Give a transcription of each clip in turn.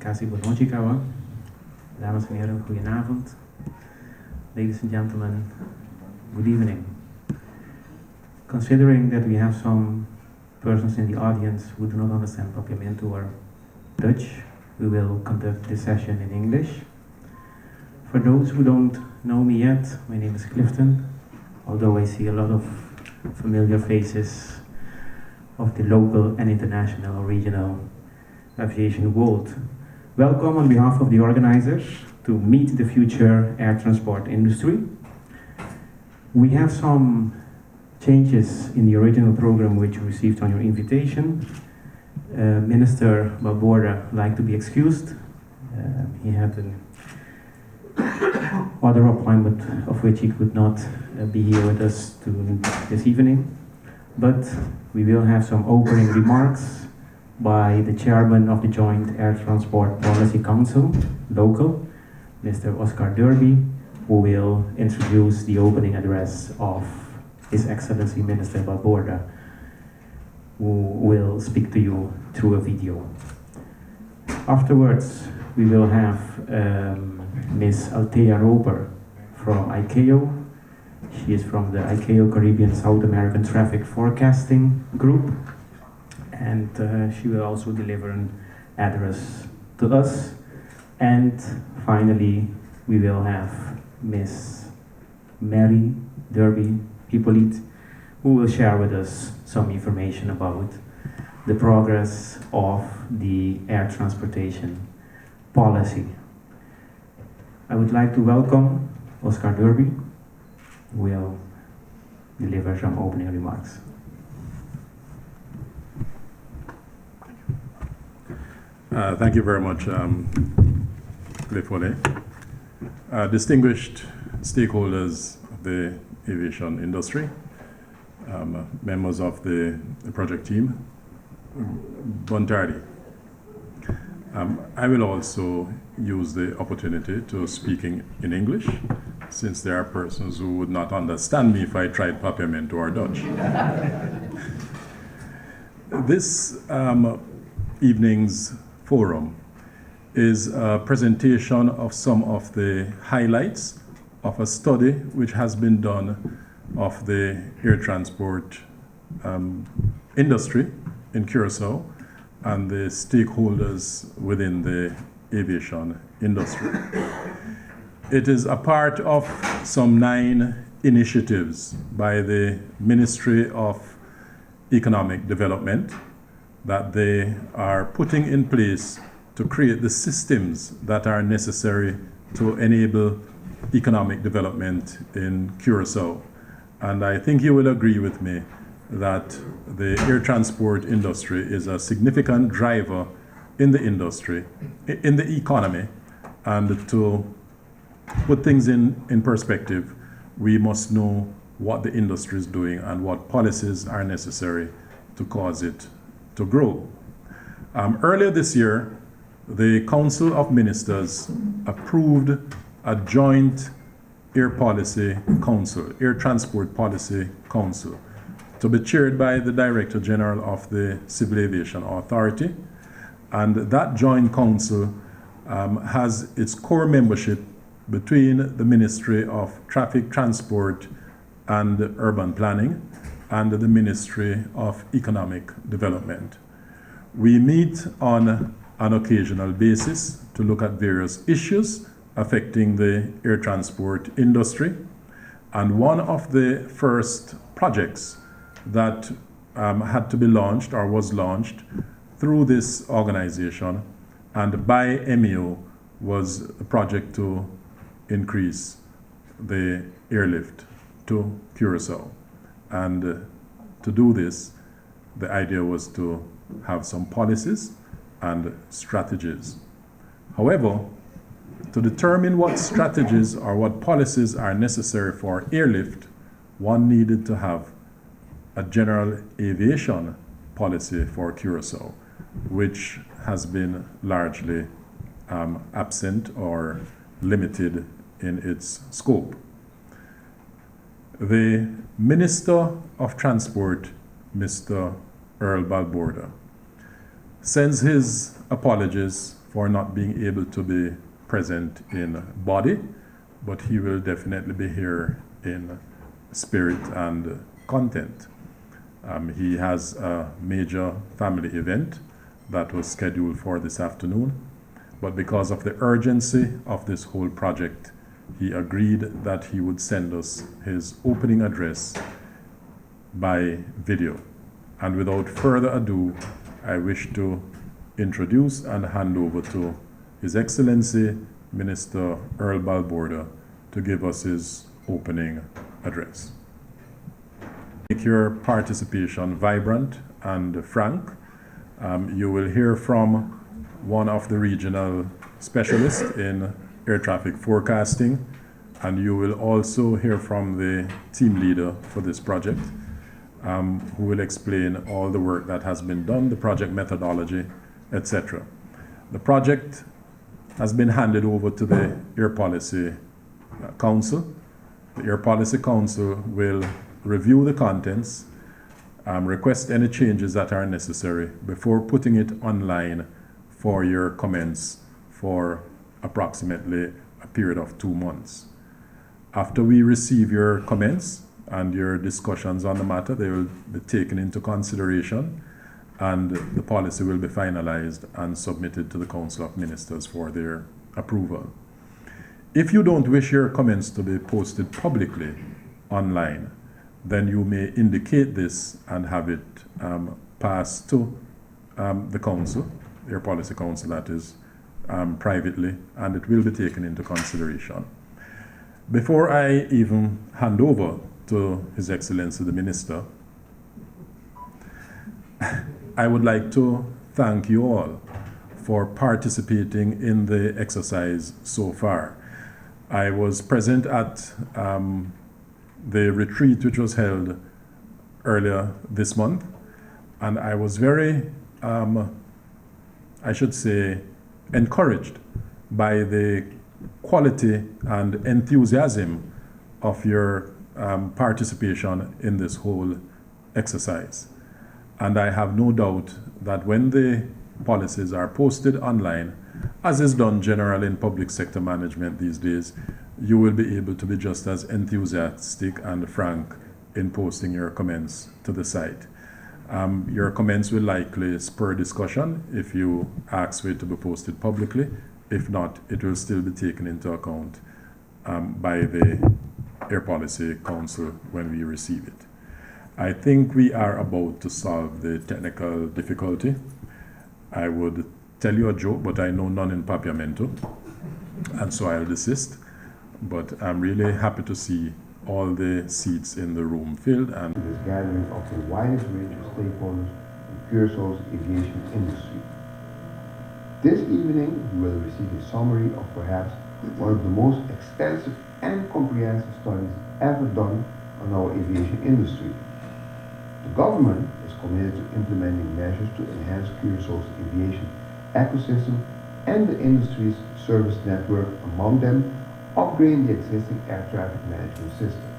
Kasi Bonochikawa. Dames en heren, goedenavond. Ladies and gentlemen, good evening. Considering that we have some persons in the audience who do not understand Papiamento or Dutch, we will conduct this session in English. For those who don't know me yet, my name is Clifton, although I see a lot of familiar faces of the local and international or regional aviation world. Welcome on behalf of the organizers to Meet the Future Air Transport Industry. We have some changes in the original program which you received on your invitation. Minister Balborda liked to be excused. He had an other appointment of which he could not be here with us this evening. But we will have some opening remarks by the chairman of the Joint Air Transport Policy Council, local, Mr. Oscar Derby, who will introduce the opening address of His Excellency Minister Balborda, who will speak to you through a video. Afterwards, we will have Ms. Althea Roper from ICAO. She is from the ICAO Caribbean South American Traffic Forecasting Group, and she will also deliver an address to us. And finally, we will have Ms. Mary Derby Hippolyte, who will share with us some information about the progress of the air transportation policy. I would like to welcome Oscar Derby, who will deliver some opening remarks. Thank you very much, Clifford. Distinguished stakeholders of the aviation industry, members of the project team, bon tardi. I will also use the opportunity to speak in English, since there are persons who would not understand me if I tried Papiamento or Dutch. This evening's forum is a presentation of some of the highlights of a study which has been done of the air transport industry in Curacao and the stakeholders within the aviation industry. It is a part of some 9 initiatives by the Ministry of Economic Development that they are putting in place to create the systems that are necessary to enable economic development in Curacao. And I think you will agree with me that the air transport industry is a significant driver in the industry, in the economy. And to put things in perspective, we must know what the industry is doing and what policies are necessary to cause it to grow. Earlier this year, the Council of Ministers approved a joint air policy council, air transport policy council, to be chaired by the Director General of the Civil Aviation Authority. And that joint council has its core membership between the Ministry of Traffic, Transport and Urban Planning and the Ministry of Economic Development. We meet on an occasional basis to look at various issues affecting the air transport industry. And one of the first projects that had to be launched or was launched through this organization and by MEO was a project to increase the airlift to Curacao. And to do this, the idea was to have some policies and strategies. However, to determine what strategies or what policies are necessary for airlift, one needed to have a general aviation policy for Curacao, which has been largely absent or limited in its scope. The Minister of Transport, Mr. Earl Balborda, sends his apologies for not being able to be present in body, but he will definitely be here in spirit and content. He has a major family event that was scheduled for this afternoon, but because of the urgency of this whole project, he agreed that he would send us his opening address by video. And without further ado, I wish to introduce and hand over to His Excellency Minister Earl Balborda to give us his opening address. Make your participation vibrant and frank. You will hear from one of the regional specialists in air traffic forecasting, and you will also hear from the team leader for this project, who will explain all the work that has been done, the project methodology, etc. The project has been handed over to the Air Policy Council. The Air Policy Council will review the contents, request any changes that are necessary before putting it online for your comments for approximately a period of 2 months. After we receive your comments and your discussions on the matter, they will be taken into consideration, and the policy will be finalized and submitted to the Council of Ministers for their approval. If you don't wish your comments to be posted publicly online, then you may indicate this and have it passed to the Council, Air Policy Council that is, privately, and it will be taken into consideration. Before I even hand over to His Excellency the Minister, I would like to thank you all for participating in the exercise so far. I was present at the retreat which was held earlier this month, and I was very, I should say, encouraged by the quality and enthusiasm of your participation in this whole exercise. And I have no doubt that when the policies are posted online, as is done generally in public sector management these days, you will be able to be just as enthusiastic and frank in posting your comments to the site. Your comments will likely spur discussion if you ask for it to be posted publicly. If not, it will still be taken into account by the Air Policy Council when we receive it. I think we are about to solve the technical difficulty. I would tell you a joke, but I know none in Papiamento, and so I'll desist. But I'm really happy to see all the seats in the room filled. And this gathering of the widest range of stakeholders in Curazau's aviation industry. This evening, you will receive a summary of perhaps one of the most extensive and comprehensive studies ever done on our aviation industry. The government is committed to implementing measures to enhance Curazau's aviation ecosystem and the industry's service network, among them upgrading the existing air traffic management system.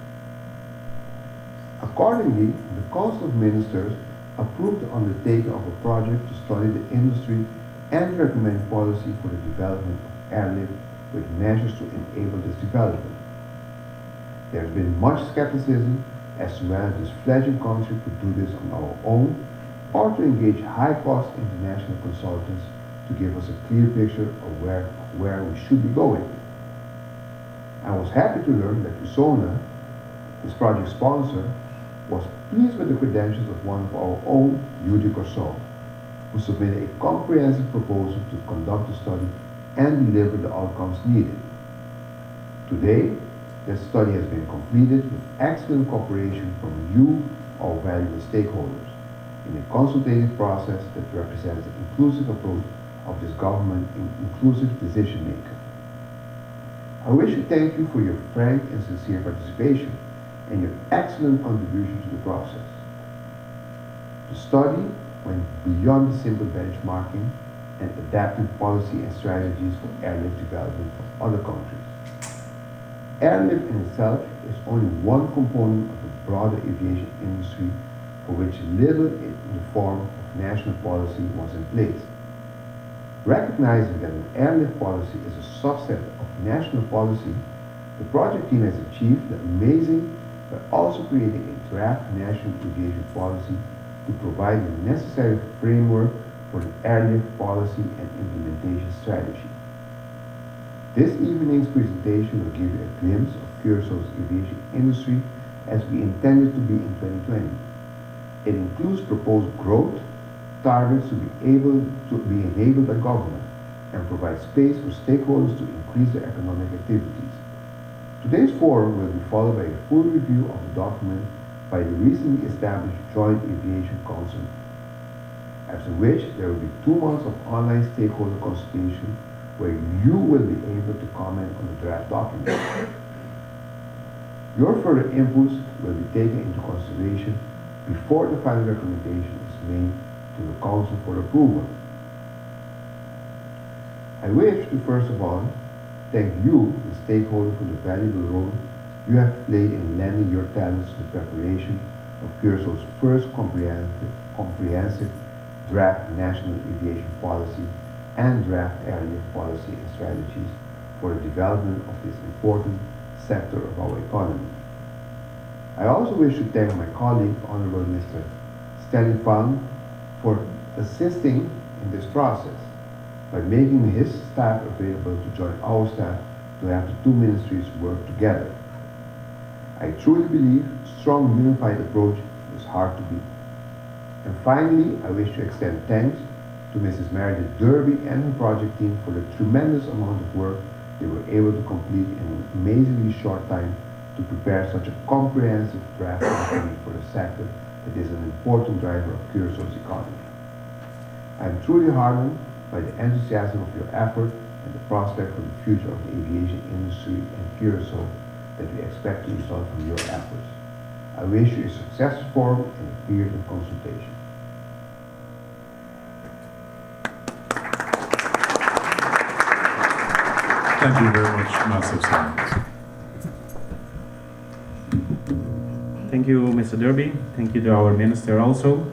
Accordingly, the Council of Ministers approved the undertaking of a project to study the industry and recommend policy for the development of airlift with measures to enable this development. There has been much skepticism as to whether this fledgling country could do this on our own or to engage high-cost international consultants to give us a clear picture of where we should be going. I was happy to learn that USONA, this project sponsor, was pleased with the credentials of one of our own, Judy Corsol, who submitted a comprehensive proposal to conduct the study and deliver the outcomes needed. Today, the study has been completed with excellent cooperation from you, our valuable stakeholders, in a consultative process that represents the inclusive approach of this government in inclusive decision-making. I wish to thank you for your frank and sincere participation and your excellent contribution to the process. The study went beyond the simple benchmarking and adapting policy and strategies for airlift development from other countries. Airlift in itself is only one component of the broader aviation industry for which little in the form of national policy was in place. Recognizing that an airlift policy is a subset of national policy, the project team has achieved the amazing by also creating a draft national aviation policy to provide the necessary framework for the airlift policy and implementation strategy. This evening's presentation will give you a glimpse of Curaçao's aviation industry as we intended to be in 2020. It includes proposed growth targets to be enabled by government and provide space for stakeholders to increase their economic activities. Today's forum will be followed by a full review of the document by the recently established Joint Aviation Council, after which there will be 2 months of online stakeholder consultation where you will be able to comment on the draft document. Your further inputs will be taken into consideration before the final recommendation is made to the Council for approval. I wish to first of all thank you, the stakeholder, for the valuable role you have played in lending your talents to the preparation of Curaçao's first comprehensive draft national aviation policy and draft airlift policy and strategies for the development of this important sector of our economy. I also wish to thank my colleague, Honorable Mr. Stanley Fang, for assisting in this process by making his staff available to join our staff to have the 2 ministries work together. I truly believe a strong unified approach is hard to beat. And finally, I wish to extend thanks to Mrs. Meredith Derby and her project team for the tremendous amount of work they were able to complete in an amazingly short time to prepare such a comprehensive draft document for the sector that is an important driver of Curaçao's economy. I am truly heartened by the enthusiasm of your effort and the prospect for the future of the aviation industry and Curaçao that we expect to result from your efforts. I wish you a successful forum and a period of consultation. Thank you very much, Master Simons. Thank you, Mr. Derby. Thank you to our minister also.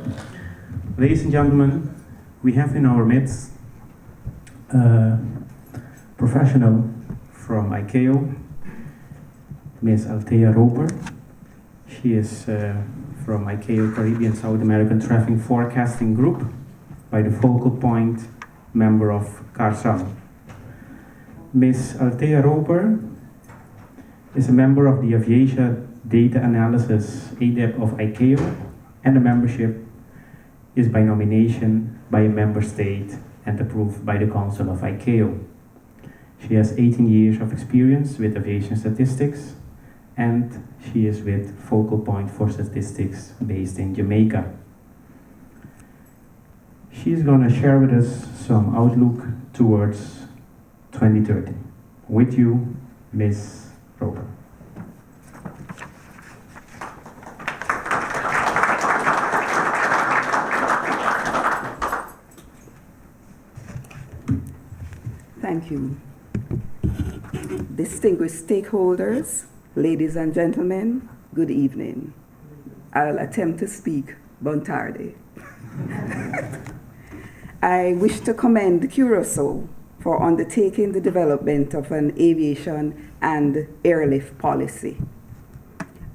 Ladies and gentlemen, we have in our midst a professional from ICAO, Ms. Althea Roper. She is from ICAO Caribbean South American Traffic Forecasting Group, by the focal point member of CARSAL. Ms. Althea Roper is a member of the Aviation Data Analysis ADEP of ICAO, and the membership is by nomination by a member state and approved by the Council of ICAO. She has 18 years of experience with aviation statistics, and she is with Focal Point for Statistics based in Jamaica. She's going to share with us some outlook towards 2030. With you, Ms. Roper. Thank you. Distinguished stakeholders, ladies and gentlemen, good evening. I'll attempt to speak Bontarde. I wish to commend Curaçao for undertaking the development of an aviation and airlift policy.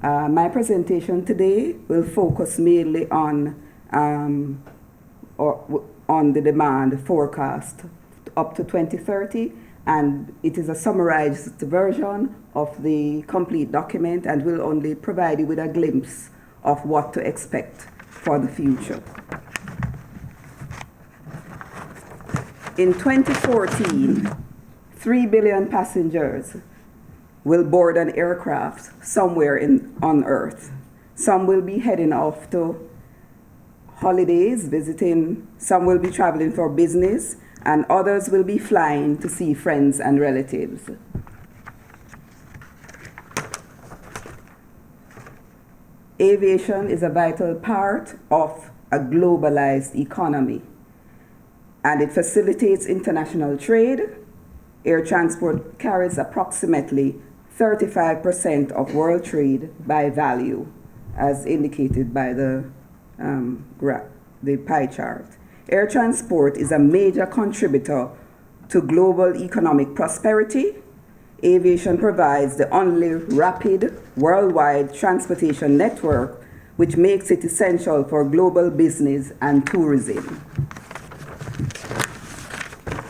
My presentation today will focus mainly on the demand forecast up to 2030, and it is a summarized version of the complete document and will only provide you with a glimpse of what to expect for the future. In 2014, 3 billion passengers will board an aircraft somewhere on Earth. Some will be heading off to holidays, visiting, some will be traveling for business, and others will be flying to see friends and relatives. Aviation is a vital part of a globalized economy, and it facilitates international trade. Air transport carries approximately 35% of world trade by value, as indicated by the graph the pie chart. Air transport is a major contributor to global economic prosperity. Aviation provides the only rapid worldwide transportation network, which makes it essential for global business and tourism.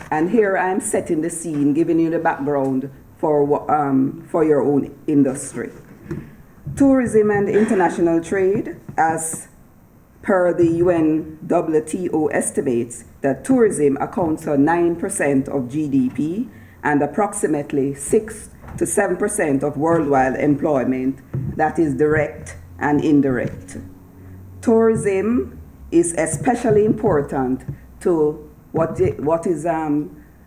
And here I'm setting the scene, giving you the background for your own industry. Tourism and international trade, as per the UNWTO estimates that tourism accounts for 9% of GDP and approximately 6 to 7% of worldwide employment, that is direct and indirect. Tourism is especially important to what is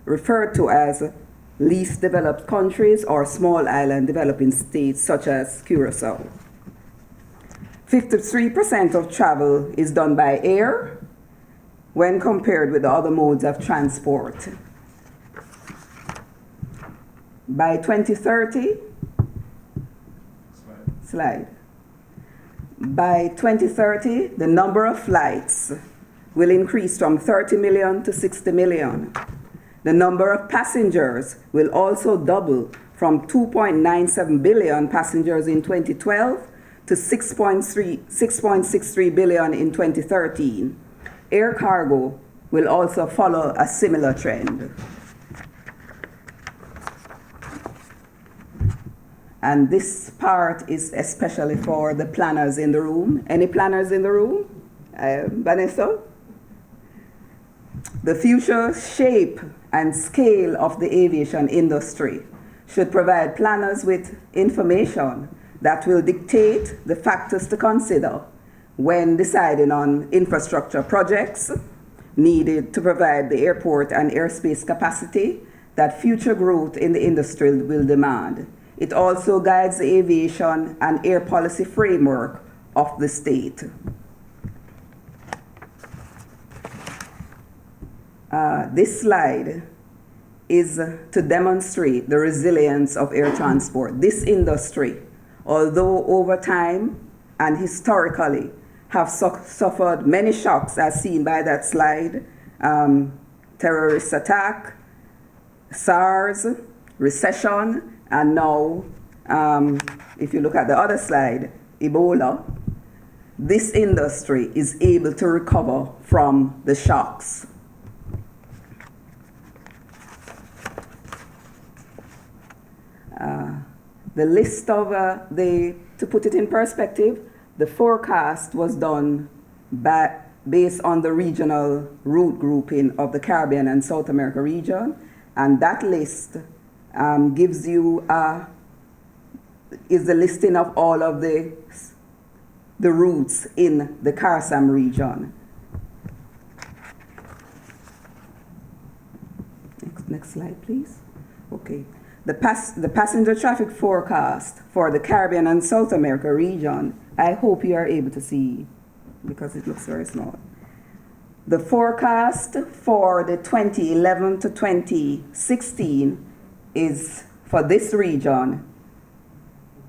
referred to as least developed countries or small island developing states such as Curacao. 53% of travel is done by air when compared with the other modes of transport. By 2030, by 2030, the number of flights will increase from 30 million to 60 million. The number of passengers will also double from 2.97 billion passengers in 2012 to 6.63 billion in 2013. Air cargo will also follow a similar trend. And this part is especially for the planners in the room. Any planners in the room? Vanessa? The future shape and scale of the aviation industry should provide planners with information that will dictate the factors to consider when deciding on infrastructure projects needed to provide the airport and airspace capacity that future growth in the industry will demand. It also guides the aviation and air policy framework of the state. This slide is to demonstrate the resilience of air transport. This industry, although over time and historically have suffered many shocks as seen by that slide, terrorist attack, SARS, recession, and now, if you look at the other slide, Ebola, this industry is able to recover from the shocks. The list of to put it in perspective, the forecast was done based on the regional route grouping of the Caribbean and South America region, and that list gives you is the listing of all of the routes in the CARSAM region. Next slide, please. Okay. The passenger traffic forecast for the Caribbean and South America region, I hope you are able to see because it looks very small. The forecast for the 2011 to 2016 is for this region,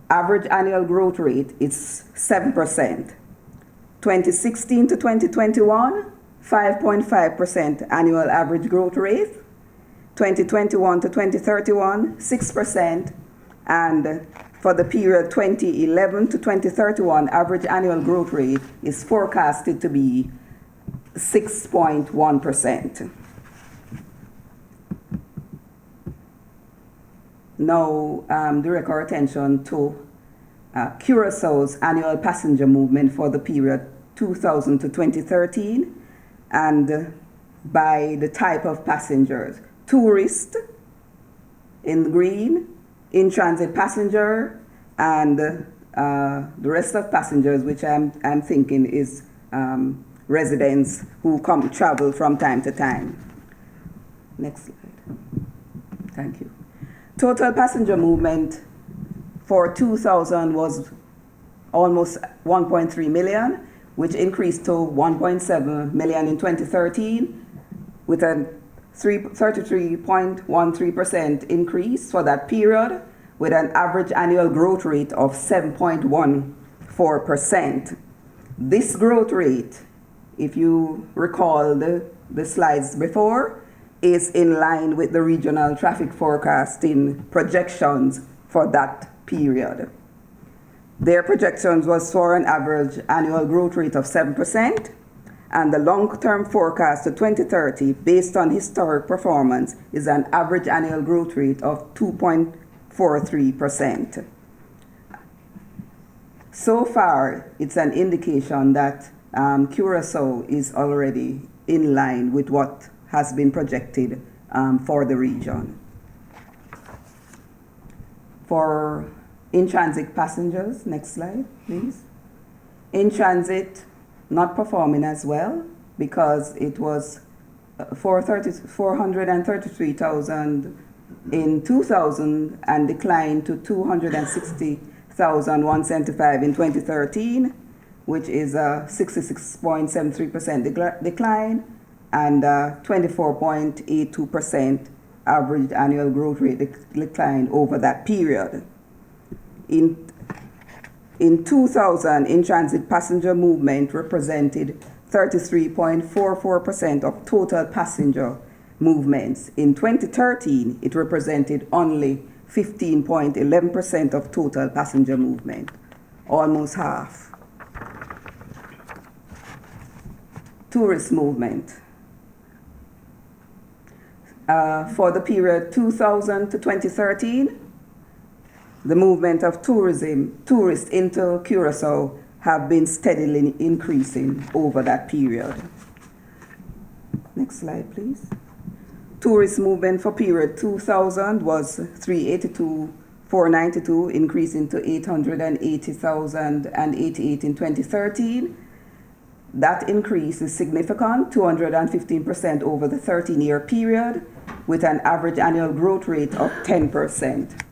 average annual growth rate is 7%. 2016 to 2021, 5.5% annual average growth rate. 2021 to 2031, 6%, and for the period 2011 to 2031, average annual growth rate is forecasted to be 6.1%. Now, direct our attention to Curaçao's annual passenger movement for the period 2000 to 2013, and by the type of passengers. Tourist in green, in-transit passenger, and the rest of passengers, which I'm thinking is residents who travel from time to time. Next slide. Thank you. Total passenger movement for 2000 was almost 1.3 million, which increased to 1.7 million in 2013, with a 33.13% increase for that period, with an average annual growth rate of 7.14%. This growth rate if you recall the slides before, is in line with the regional traffic forecasting projections for that period. Their projections was for an average annual growth rate of 7%, and the long-term forecast to 2030, based on historic performance, is an average annual growth rate of 2.43%. So far, it's an indication that Curacao is already in line with what has been projected for the region. For in-transit passengers, next slide, please. In-transit not performing as well because it was 433,000 in 2000 and declined to 260,175 in 2013, which is a 66.73% decline and 24.82% average annual growth rate decline over that period. In 2000, in-transit passenger movement represented 33.44% of total passenger movements. In 2013, it represented only 15.11% of total passenger movement, almost half. Tourist movement. For the period 2000 to 2013, the movement of tourists into Curacao have been steadily increasing over that period. Next slide, please. Tourist movement for period 2000 was 382,492, increasing to 880,088 in 2013. That increase is significant, 215% over the 13-year period, with an average annual growth rate of 10%.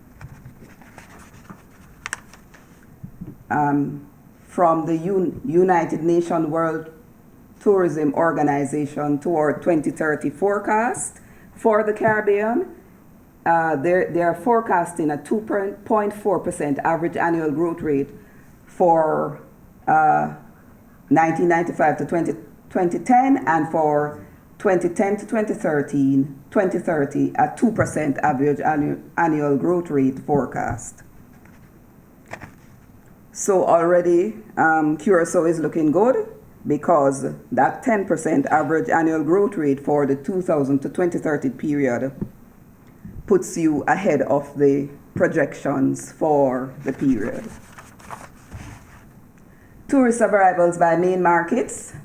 From the United Nations World Tourism Organization toward 2030 forecast for the Caribbean, they are forecasting a 2.4% average annual growth rate for 1995 to 2010, and for 2010 to 2030, a 2% average annual growth rate forecast. So already Curacao is looking good because that 10% average annual growth rate for the 2000 to 2030 period puts you ahead of the projections for the period. Tourist arrivals by main markets.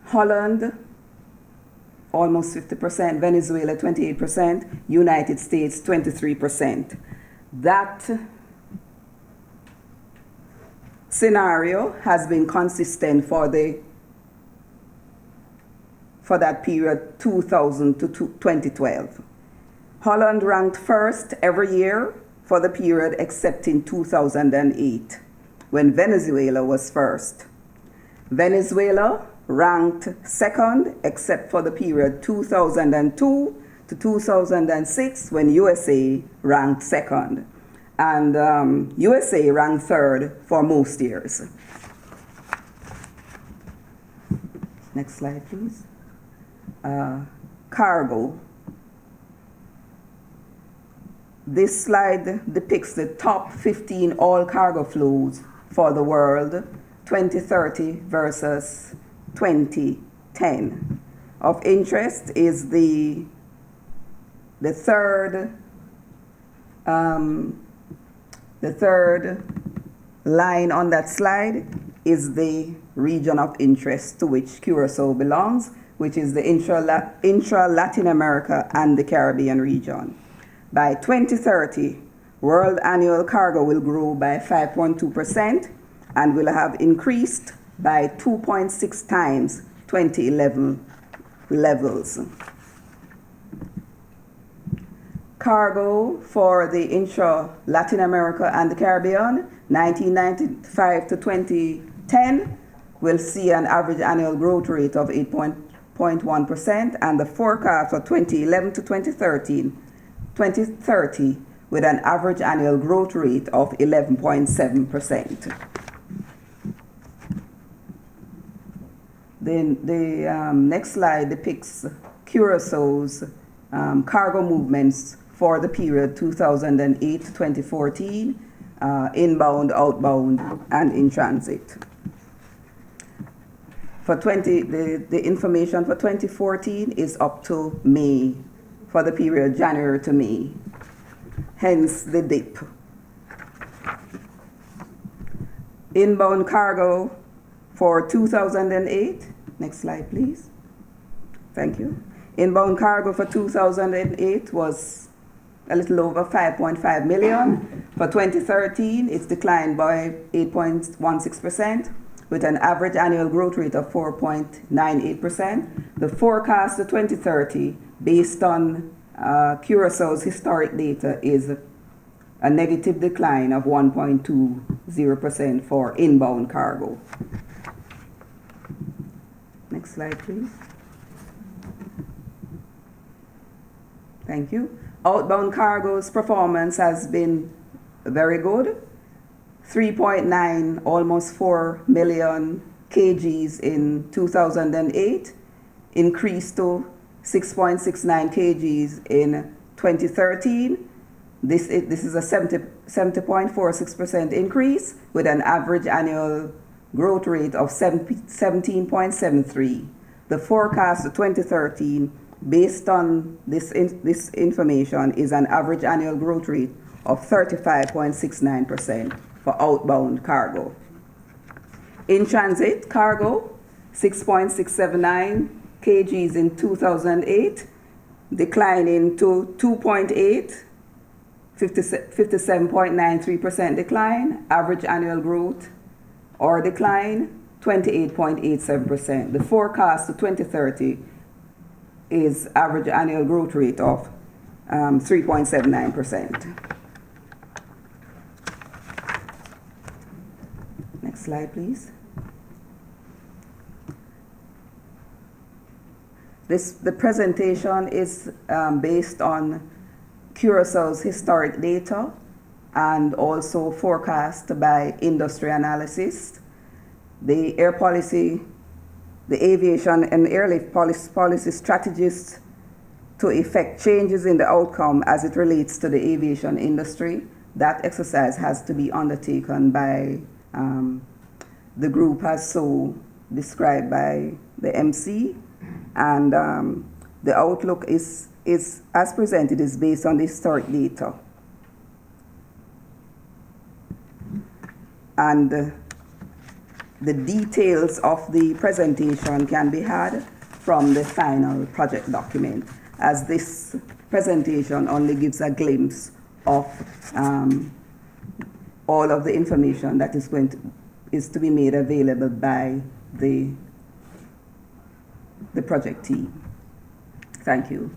Holland, almost 50%, Venezuela, 28%, United States, 23%. That scenario has been consistent for that period 2000 to 2012. Holland ranked first every year for the period except in 2008, when Venezuela was first. Venezuela ranked second except for the period 2002 to 2006, when USA ranked second. And USA ranked third for most years. Next slide, please. Cargo. This slide depicts the top 15 all cargo flows for the world, 2030 versus 2010. Of interest is the third line on that slide is the region of interest to which Curacao belongs, which is the intra-Latin America and the Caribbean region. By 2030, world annual cargo will grow by 5.2% and will have increased by 2.6 times 2011 levels. Cargo for the intra-Latin America and the Caribbean, 1995 to 2010, will see an average annual growth rate of 8.1%, and the forecast for 2011 to 2030 with an average annual growth rate of 11.7%. The next slide depicts Curaçao's cargo movements for the period 2008 to 2014, inbound, outbound, and in transit. The information for 2014 is up to May, for the period January to May, hence the dip. Inbound cargo for 2008, next slide please. Thank you. Inbound cargo for 2008 was a little over 5.5 million. For 2013, it's declined by 8.16%, with an average annual growth rate of 4.98%. The forecast for 2030, based on Curaçao's historic data, is a negative decline of 1.20% for inbound cargo. Next slide, please. Thank you. Outbound cargo's performance has been very good. 3.9, almost 4 million kgs in 2008, increased to 6.69 kgs in 2013. This is a 70.46% increase, with an average annual growth rate of 17.73. The forecast for 2013, based on this information, is an average annual growth rate of 35.69% for outbound cargo. In transit cargo, 6.679 kgs in 2008, declining to 2.8, 57.93% decline. Average annual growth or decline, 28.87%. The forecast to 2030 is average annual growth rate of 3.79%. Next slide, please. The presentation is based on Curaçao's historic data and also forecast by industry analysis. The air policy, the aviation and airlift policy strategists to effect changes in the outcome as it relates to the aviation industry. That exercise has to be undertaken by the group as so described by the MC, and the outlook is as presented is based on the historic data. And the details of the presentation can be had from the final project document, as this presentation only gives a glimpse of all of the information that is to be made available by the project team. Thank you.